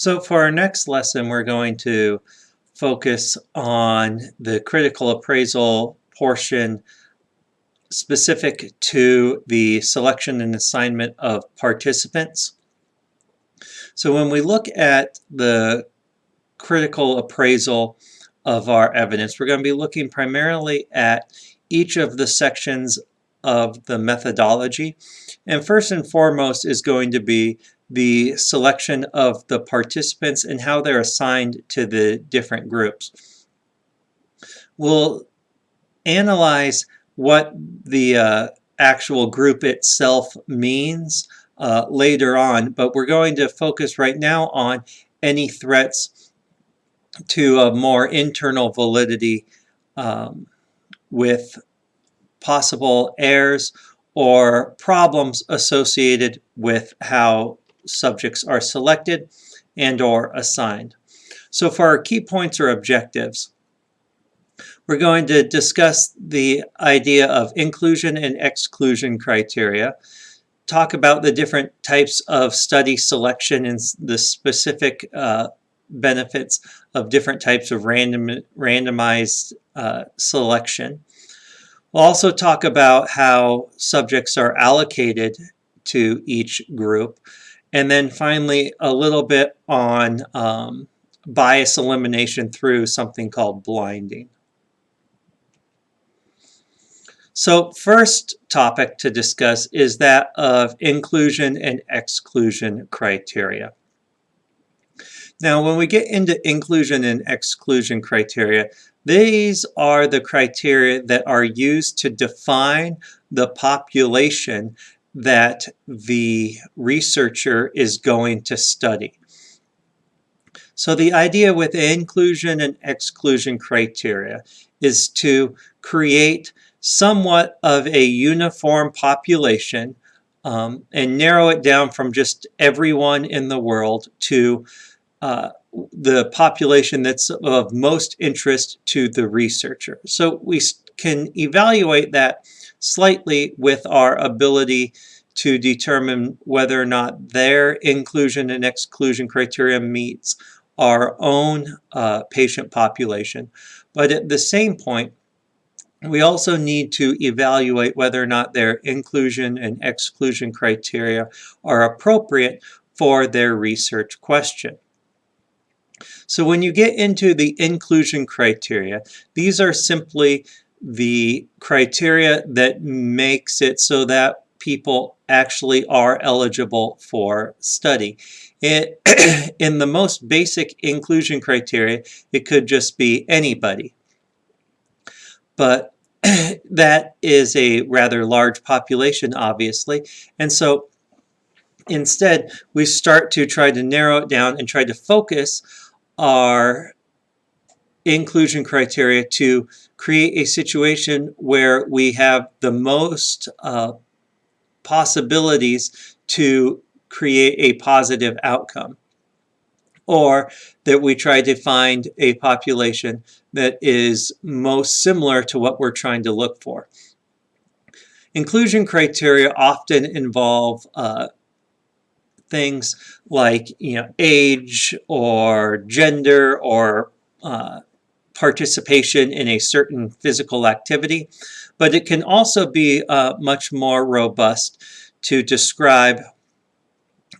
So for our next lesson, we're going to focus on the critical appraisal portion specific to the selection and assignment of participants. So when we look at the critical appraisal of our evidence, we're going to be looking primarily at each of the sections of the methodology. And first and foremost is going to be the selection of the participants and how they're assigned to the different groups. We'll analyze what the actual group itself means later on, but we're going to focus right now on any threats to a more internal validity with possible errors or problems associated with how subjects are selected and or assigned. So for our key points or objectives, we're going to discuss the idea of inclusion and exclusion criteria, talk about the different types of study selection and the specific benefits of different types of randomized selection. We'll also talk about how subjects are allocated to each group. And then finally, a little bit on bias elimination through something called blinding. So first topic to discuss is that of inclusion and exclusion criteria. Now, when we get into inclusion and exclusion criteria, these are the criteria that are used to define the population that the researcher is going to study. So the idea with inclusion and exclusion criteria is to create somewhat of a uniform population and narrow it down from just everyone in the world to the population that's of most interest to the researcher. So we can evaluate that slightly with our ability to determine whether or not their inclusion and exclusion criteria meets our own patient population. But at the same point, we also need to evaluate whether or not their inclusion and exclusion criteria are appropriate for their research question. So when you get into the inclusion criteria, these are simply the criteria that makes it so that people actually are eligible for study. In the most basic inclusion criteria, it could just be anybody. But that is a rather large population, obviously. And so instead, we start to try to narrow it down and try to focus our inclusion criteria to create a situation where we have the most possibilities to create a positive outcome, or that we try to find a population that is most similar to what we're trying to look for. Inclusion criteria often involve things like age or gender or participation in a certain physical activity, but it can also be much more robust to describe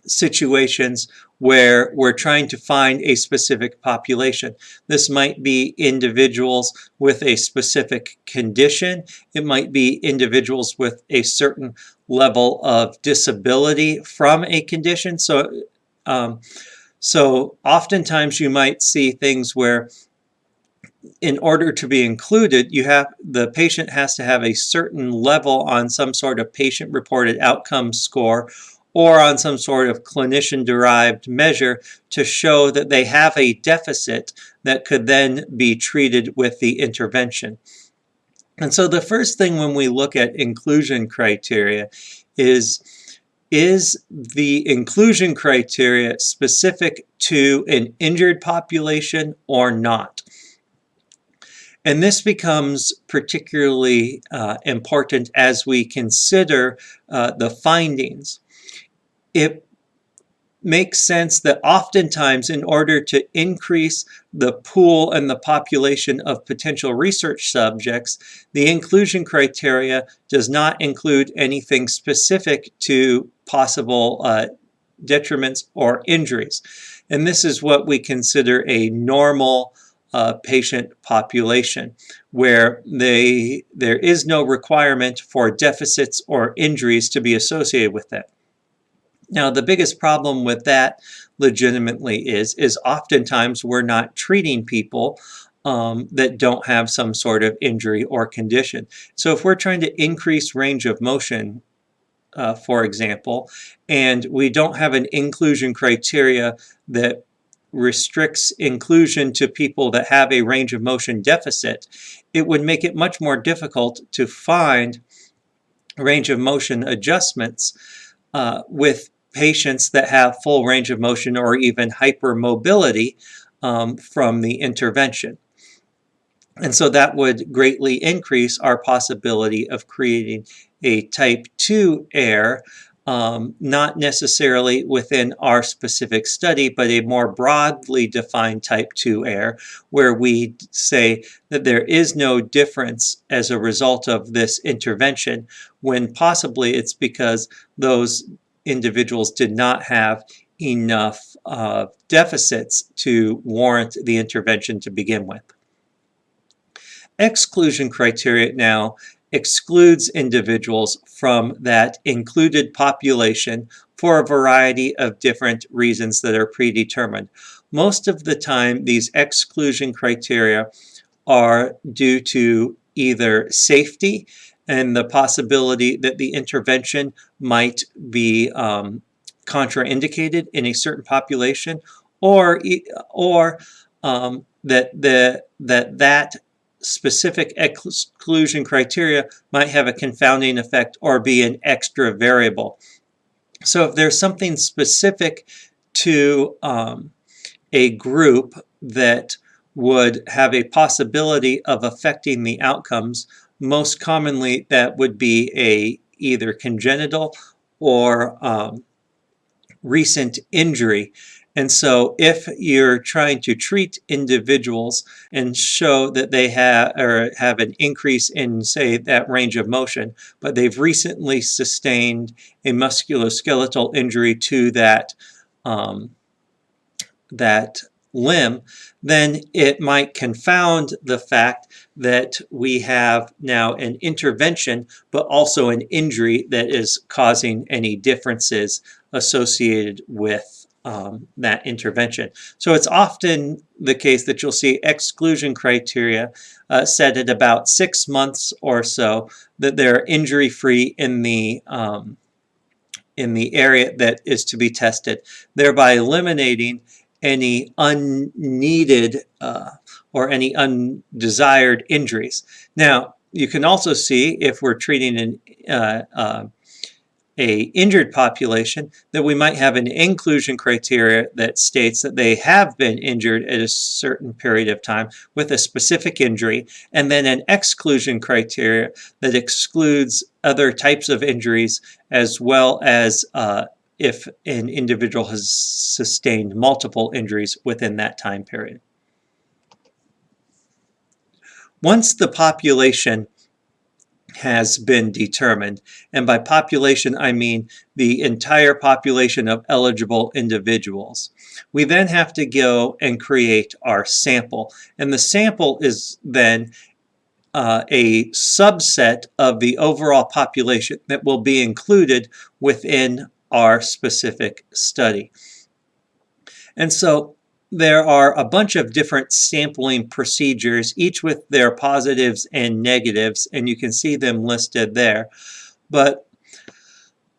situations where we're trying to find a specific population. This might be individuals with a specific condition. It might be individuals with a certain level of disability from a condition. So oftentimes you might see things where in order to be included, the patient has to have a certain level on some sort of patient-reported outcome score or on some sort of clinician-derived measure to show that they have a deficit that could then be treated with the intervention. And so the first thing when we look at inclusion criteria is the inclusion criteria specific to an injured population or not? And this becomes particularly important as we consider the findings. makes sense that oftentimes, in order to increase the pool and the population of potential research subjects, the inclusion criteria does not include anything specific to possible detriments or injuries. And this is what we consider a normal patient population, where there is no requirement for deficits or injuries to be associated with it. Now, the biggest problem with that legitimately is oftentimes we're not treating people that don't have some sort of injury or condition. So if we're trying to increase range of motion, for example, and we don't have an inclusion criteria that restricts inclusion to people that have a range of motion deficit, it would make it much more difficult to find range of motion adjustments with patients that have full range of motion or even hypermobility from the intervention. And so that would greatly increase our possibility of creating a type 2 error, not necessarily within our specific study, but a more broadly defined type 2 error, where we say that there is no difference as a result of this intervention, when possibly it's because those individuals did not have enough deficits to warrant the intervention to begin with. Exclusion criteria now excludes individuals from that included population for a variety of different reasons that are predetermined. Most of the time, these exclusion criteria are due to either safety and the possibility that the intervention might be contraindicated in a certain population, or that specific exclusion criteria might have a confounding effect or be an extra variable. So if there's something specific to a group that would have a possibility of affecting the outcomes, most commonly that would be either congenital or recent injury. And so if you're trying to treat individuals and show that they have an increase in, say, that range of motion, but they've recently sustained a musculoskeletal injury to that limb, then it might confound the fact that we have now an intervention, but also an injury that is causing any differences associated with that intervention. So it's often the case that you'll see exclusion criteria set at about 6 months or so, that they're injury-free in the area that is to be tested, thereby eliminating any unneeded or any undesired injuries. Now, you can also see, if we're treating a injured population, that we might have an inclusion criteria that states that they have been injured at a certain period of time with a specific injury, and then an exclusion criteria that excludes other types of injuries, as well as if an individual has sustained multiple injuries within that time period. Once the population has been determined, and by population I mean the entire population of eligible individuals, we then have to go and create our sample. And the sample is then a subset of the overall population that will be included within our specific study. And so there are a bunch of different sampling procedures, each with their positives and negatives, and you can see them listed there. But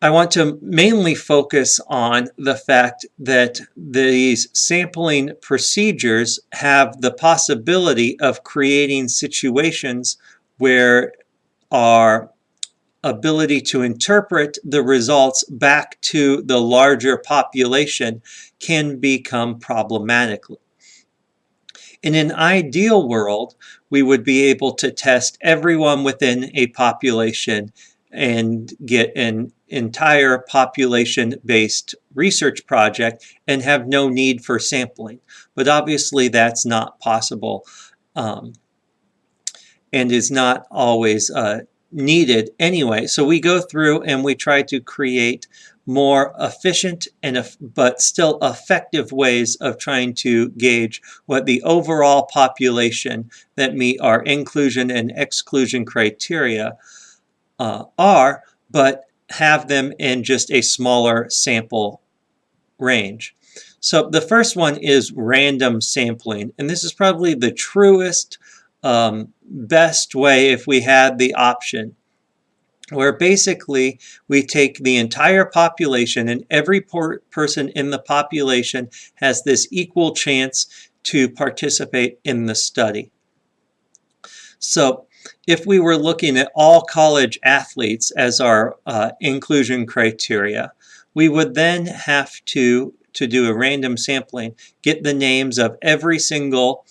I want to mainly focus on the fact that these sampling procedures have the possibility of creating situations where our ability to interpret the results back to the larger population can become problematic. In an ideal world, we would be able to test everyone within a population and get an entire population-based research project and have no need for sampling. But obviously that's not possible and is not always needed anyway. So we go through and we try to create more efficient but still effective ways of trying to gauge what the overall population that meet our inclusion and exclusion criteria are, but have them in just a smaller sample range. So the first one is random sampling, and this is probably the truest, best way if we had the option, where basically we take the entire population and every person in the population has this equal chance to participate in the study. So if we were looking at all college athletes as our inclusion criteria, we would then have to do a random sampling, get the names of every single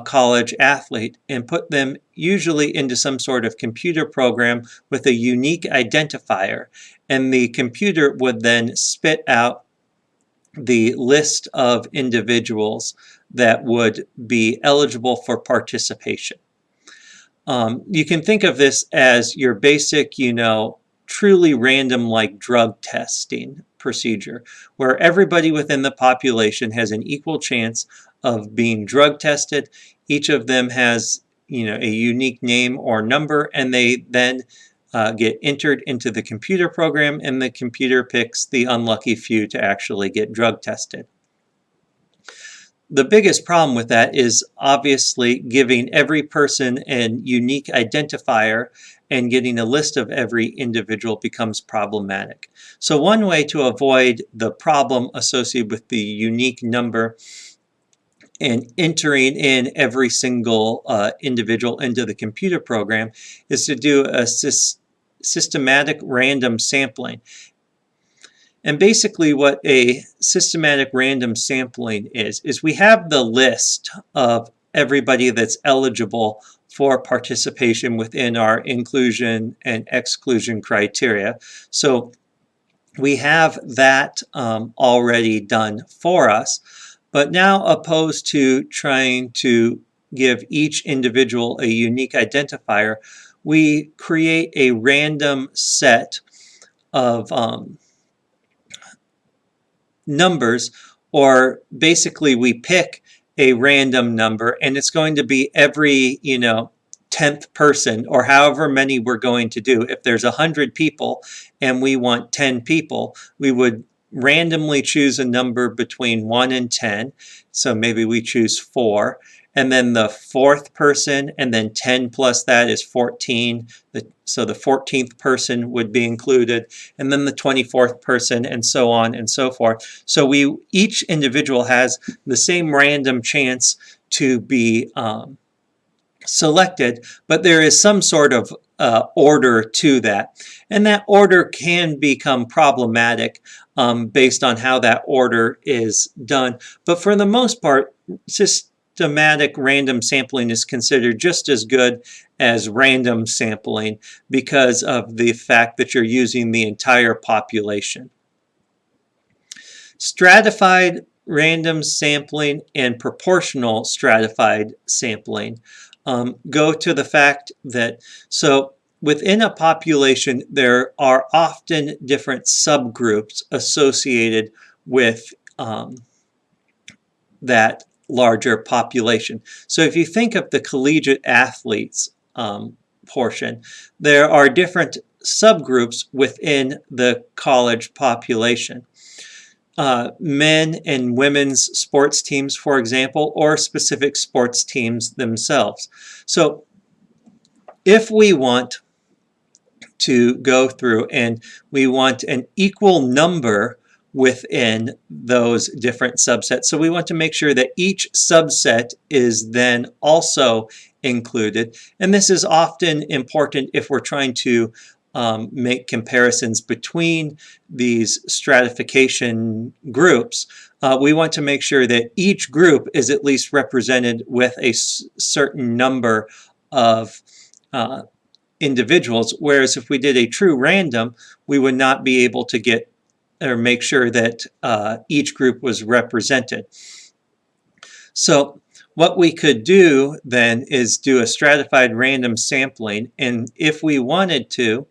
college athlete and put them usually into some sort of computer program with a unique identifier. And the computer would then spit out the list of individuals that would be eligible for participation. You can think of this as your basic, truly random like drug testing procedure, where everybody within the population has an equal chance of being drug tested. Each of them has, a unique name or number, and they then get entered into the computer program, and the computer picks the unlucky few to actually get drug tested. The biggest problem with that is obviously giving every person a unique identifier, and getting a list of every individual becomes problematic. So one way to avoid the problem associated with the unique number and entering in every single individual into the computer program is to do a systematic random sampling. And basically what a systematic random sampling is we have the list of everybody that's eligible for participation within our inclusion and exclusion criteria. So we have that already done for us. But now, opposed to trying to give each individual a unique identifier, we create a random set of numbers, or basically we pick a random number, and it's going to be every 10th person, or however many we're going to do. If there's 100 people and we want 10 people, we would randomly choose a number between 1 and 10. So maybe we choose 4. And then the 4th person, and then 10 plus that is 14. So the 14th person would be included, and then the 24th person, and so on and so forth. So each individual has the same random chance to be selected, but there is some sort of order to that. And that order can become problematic based on how that order is done. But for the most part, systematic random sampling is considered just as good as random sampling because of the fact that you're using the entire population. Stratified random sampling and proportional stratified sampling go to the fact that, so within a population, there are often different subgroups associated with that larger population. So if you think of the collegiate athletes portion, there are different subgroups within the college population. Men and women's sports teams, for example, or specific sports teams themselves. So if we want to go through and we want an equal number within those different subsets, so we want to make sure that each subset is then also included. And this is often important if we're trying to make comparisons between these stratification groups. We want to make sure that each group is at least represented with a certain number of individuals, whereas if we did a true random, we would not be able to get or make sure that each group was represented. So what we could do then is do a stratified random sampling, and if we wanted to,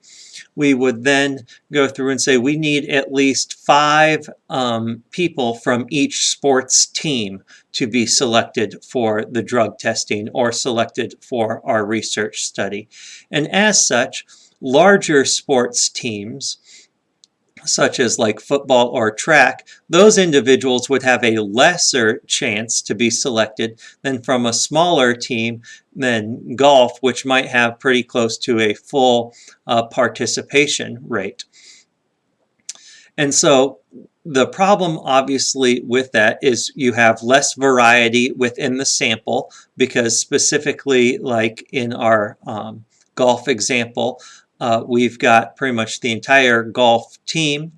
we would then go through and say we need at least 5 people from each sports team to be selected for the drug testing or selected for our research study. And as such, larger sports teams, such as like football or track, those individuals would have a lesser chance to be selected than from a smaller team than golf, which might have pretty close to a full participation rate. And so the problem obviously with that is you have less variety within the sample, because specifically like in our golf example, we've got pretty much the entire golf team,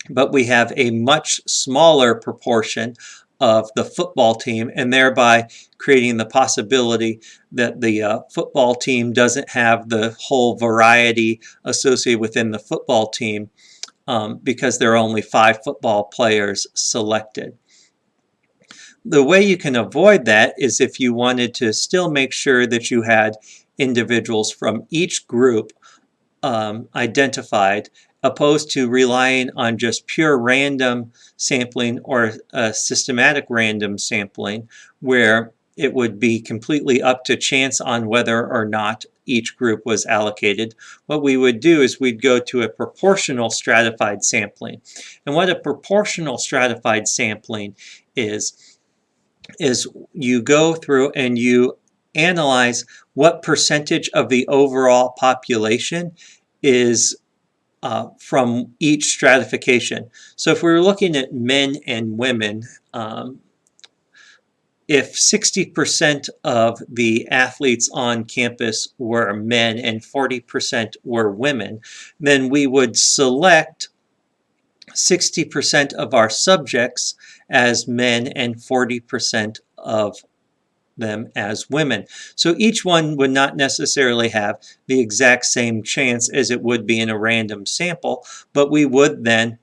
but we have a much smaller proportion of the football team, and thereby creating the possibility that the football team doesn't have the whole variety associated within the football team, because there are only 5 football players selected. The way you can avoid that is if you wanted to still make sure that you had individuals from each group identified, opposed to relying on just pure random sampling or systematic random sampling, where it would be completely up to chance on whether or not each group was allocated. What we would do is we'd go to a proportional stratified sampling. And what a proportional stratified sampling is you go through and you analyze what percentage of the overall population is from each stratification. So if we were looking at men and women, if 60% of the athletes on campus were men and 40% were women, then we would select 60% of our subjects as men and 40% of them as women. So each one would not necessarily have the exact same chance as it would be in a random sample, but we would then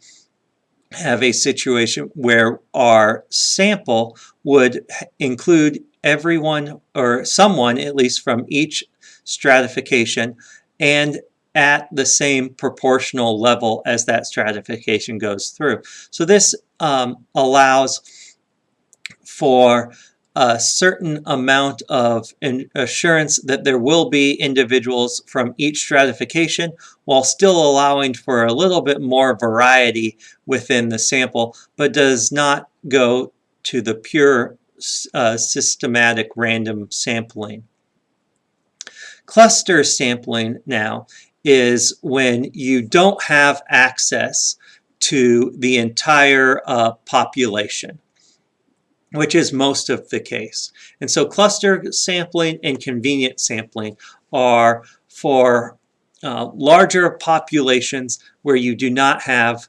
have a situation where our sample would include everyone or someone at least from each stratification and at the same proportional level as that stratification goes through. So this allows for a certain amount of assurance that there will be individuals from each stratification, while still allowing for a little bit more variety within the sample, but does not go to the pure systematic random sampling. Cluster sampling now is when you don't have access to the entire population, which is most of the case. And so cluster sampling and convenient sampling are for larger populations where you do not have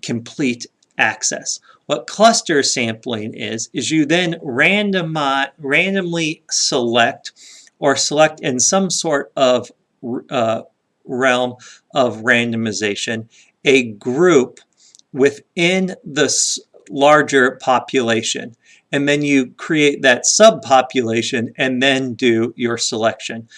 complete access. What cluster sampling is you then randomly select or select in some sort of realm of randomization a group within the larger population. And then you create that subpopulation and then do your selection.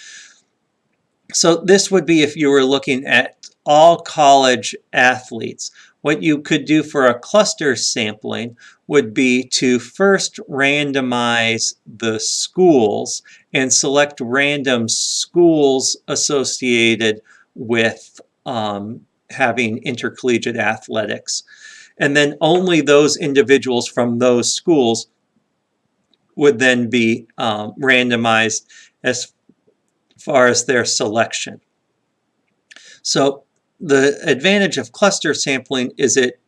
So this would be if you were looking at all college athletes. What you could do for a cluster sampling would be to first randomize the schools and select random schools associated with having intercollegiate athletics. And then only those individuals from those schools would then be randomized as far as their selection. So the advantage of cluster sampling is it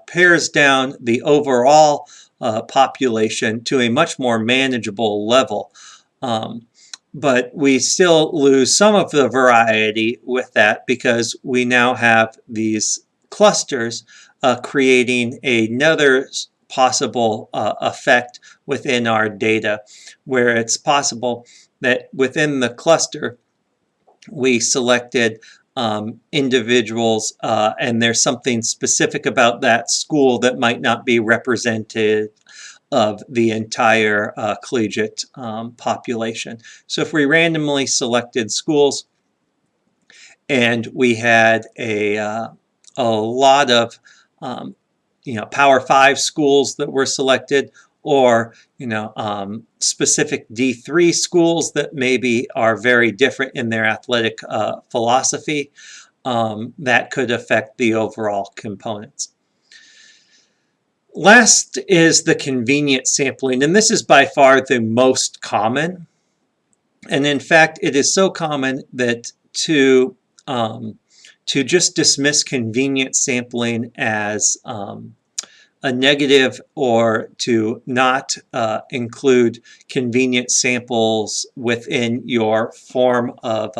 pares down the overall population to a much more manageable level. But we still lose some of the variety with that because we now have these clusters creating another possible effect within our data, where it's possible that within the cluster we selected individuals, and there's something specific about that school that might not be represented of the entire collegiate population. So if we randomly selected schools and we had a lot of Power 5 schools that were selected, or specific D3 schools that maybe are very different in their athletic philosophy, that could affect the overall components. Last is the convenient sampling, and this is by far the most common. And in fact, it is so common that to just dismiss convenient sampling as a negative, or to not include convenient samples within your form of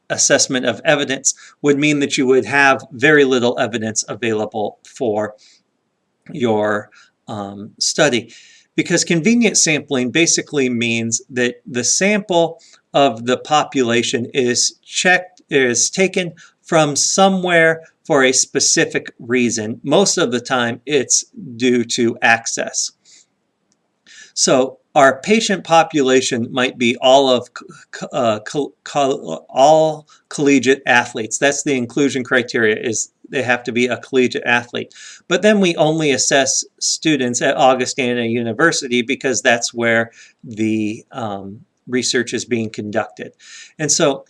assessment of evidence, would mean that you would have very little evidence available for your study. Because convenient sampling basically means that the sample of the population is taken from somewhere for a specific reason. Most of the time it's due to access. So our patient population might be all collegiate athletes. That's the inclusion criteria, is they have to be a collegiate athlete. But then we only assess students at Augustana University because that's where the research is being conducted. And so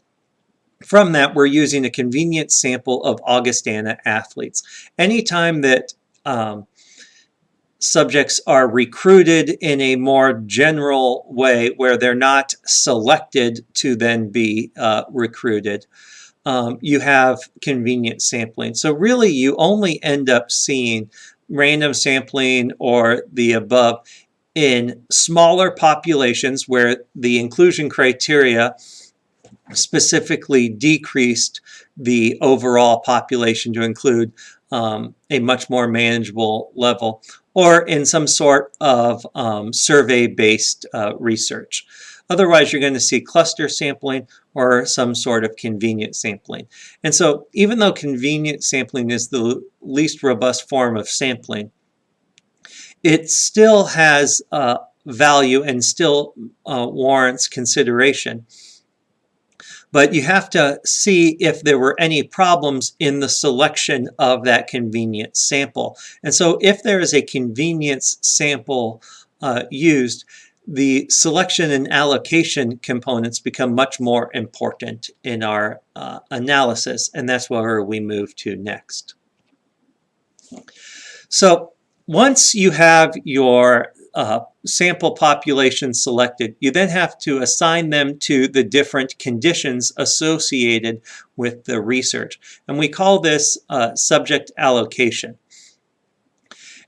from that, we're using a convenient sample of Augustana athletes. Anytime that subjects are recruited in a more general way, where they're not selected to then be recruited, you have convenient sampling. So really, you only end up seeing random sampling or the above in smaller populations where the inclusion criteria specifically decreased the overall population to include a much more manageable level, or in some sort of survey-based research. Otherwise, you're going to see cluster sampling or some sort of convenient sampling. And so even though convenient sampling is the least robust form of sampling, it still has value and still warrants consideration. But you have to see if there were any problems in the selection of that convenient sample. And so if there is a convenience sample used, the selection and allocation components become much more important in our analysis, and that's where we move to next. So once you have your sample population selected, you then have to assign them to the different conditions associated with the research. And we call this subject allocation.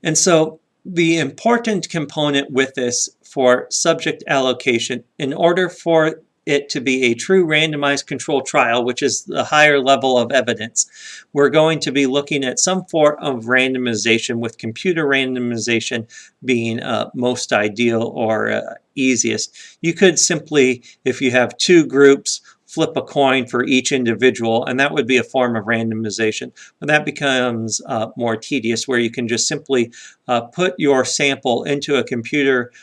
And so the important component with this for subject allocation, in order for it to be a true randomized controlled trial, which is the higher level of evidence, we're going to be looking at some form of randomization, with computer randomization being most ideal or easiest. You could simply, if you have two groups, flip a coin for each individual, and that would be a form of randomization. But that becomes more tedious, where you can just simply put your sample into a computer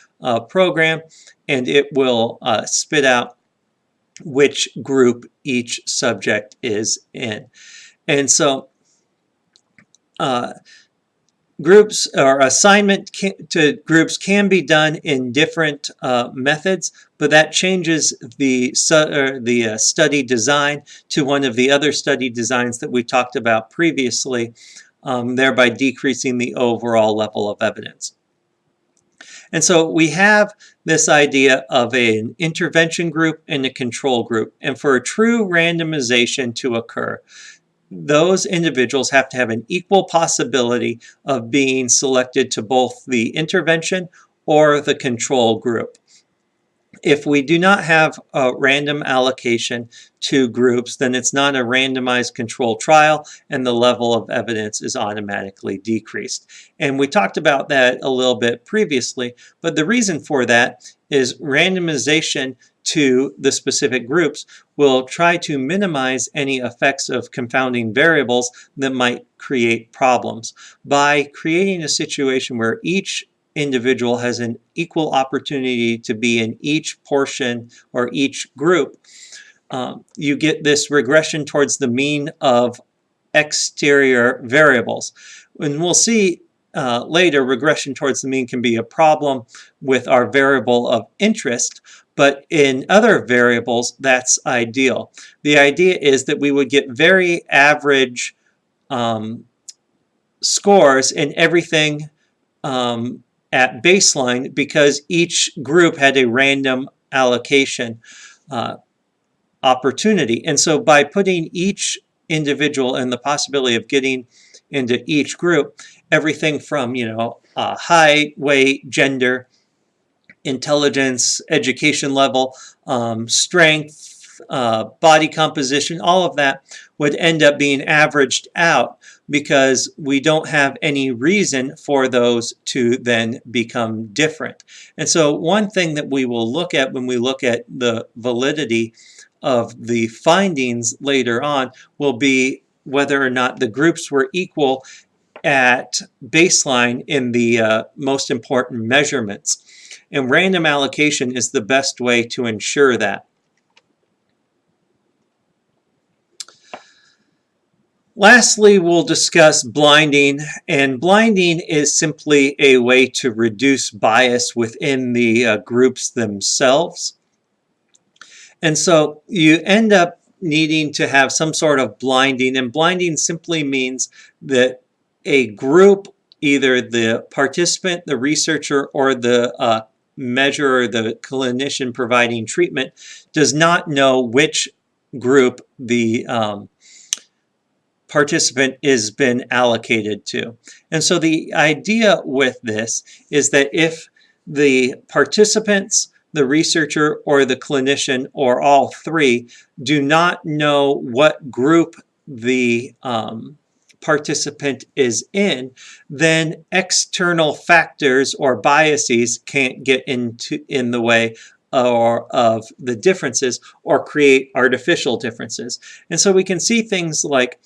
program, and it will spit out which group each subject is in. And so groups, or assignment to groups, can be done in different methods, but that changes the study design to one of the other study designs that we talked about previously, thereby decreasing the overall level of evidence. And so we have this idea of an intervention group and a control group. And for a true randomization to occur, those individuals have to have an equal possibility of being selected to both the intervention or the control group. If we do not have a random allocation to groups, then it's not a randomized controlled trial, and the level of evidence is automatically decreased. And we talked about that a little bit previously, but the reason for that is randomization to the specific groups will try to minimize any effects of confounding variables that might create problems by creating a situation where each individual has an equal opportunity to be in each portion or each group. You get this regression towards the mean of exterior variables. And we'll see later, regression towards the mean can be a problem with our variable of interest, but in other variables, that's ideal. The idea is that we would get very average scores in everything at baseline because each group had a random allocation opportunity. And so by putting each individual and the possibility of getting into each group, everything from height, weight, gender, intelligence, education level, strength, body composition, all of that would end up being averaged out because we don't have any reason for those to then become different. And so one thing that we will look at when we look at the validity of the findings later on will be whether or not the groups were equal at baseline in the most important measurements. And random allocation is the best way to ensure that. Lastly, we'll discuss blinding, and blinding is simply a way to reduce bias within the groups themselves. And so you end up needing to have some sort of blinding, and blinding simply means that a group, either the participant, the researcher, or the measurer, the clinician providing treatment, does not know which group the participant has been allocated to. And so the idea with this is that if the participants, the researcher, or the clinician, or all three, do not know what group the participant is in, then external factors or biases can't get in the way of the differences or create artificial differences. And so we can see things like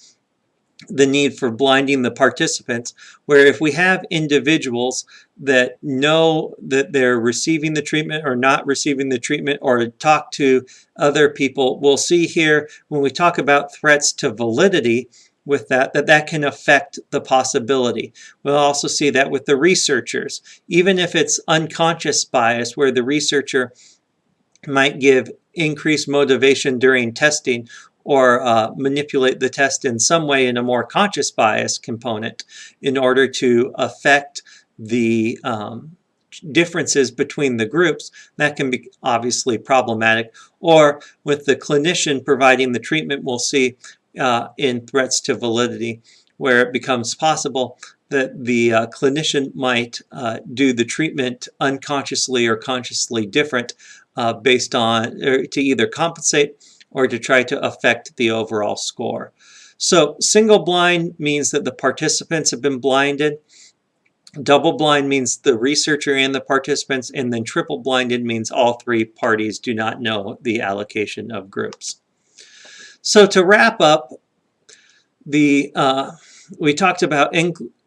the need for blinding the participants, where if we have individuals that know that they're receiving the treatment or not receiving the treatment, or talk to other people, we'll see here when we talk about threats to validity with that can affect the possibility. We'll also see that with the researchers, even if it's unconscious bias where the researcher might give increased motivation during testing or manipulate the test in some way in a more conscious bias component in order to affect the differences between the groups, that can be obviously problematic. Or with the clinician providing the treatment, we'll see in threats to validity, where it becomes possible that the clinician might do the treatment unconsciously or consciously different based on, to either compensate or to try to affect the overall score. So single blind means that the participants have been blinded. Double blind means the researcher and the participants, and then triple blinded means all three parties do not know the allocation of groups. So to wrap up, we talked about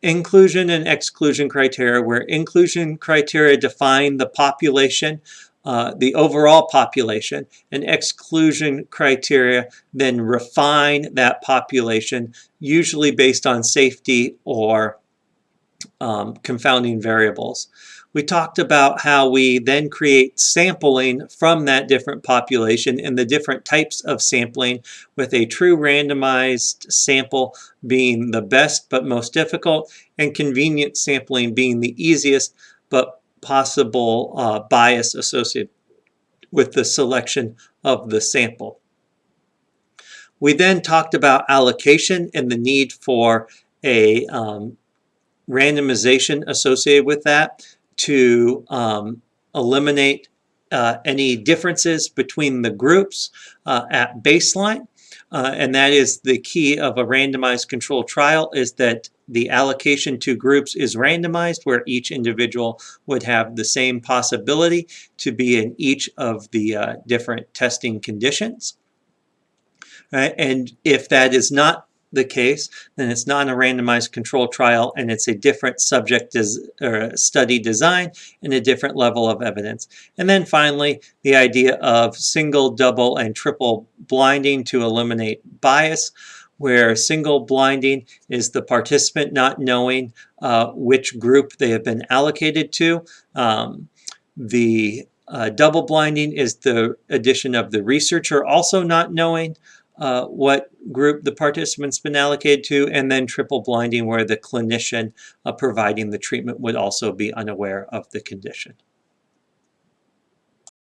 inclusion and exclusion criteria, where inclusion criteria define the population, the overall population, and exclusion criteria then refine that population, usually based on safety or confounding variables. We talked about how we then create sampling from that different population and the different types of sampling, with a true randomized sample being the best but most difficult, and convenient sampling being the easiest but possible bias associated with the selection of the sample. We then talked about allocation and the need for a randomization associated with that to eliminate any differences between the groups at baseline. and that is the key of a randomized controlled trial, is that the allocation to groups is randomized, where each individual would have the same possibility to be in each of the different testing conditions. Right? And if that is not the case, then it's not a randomized controlled trial, and it's a different subject or study design and a different level of evidence. And then finally, the idea of single, double, and triple blinding to eliminate bias, where single blinding is the participant not knowing which group they have been allocated to. The double blinding is the addition of the researcher also not knowing what group the participant's been allocated to, and then triple blinding, where the clinician providing the treatment would also be unaware of the condition.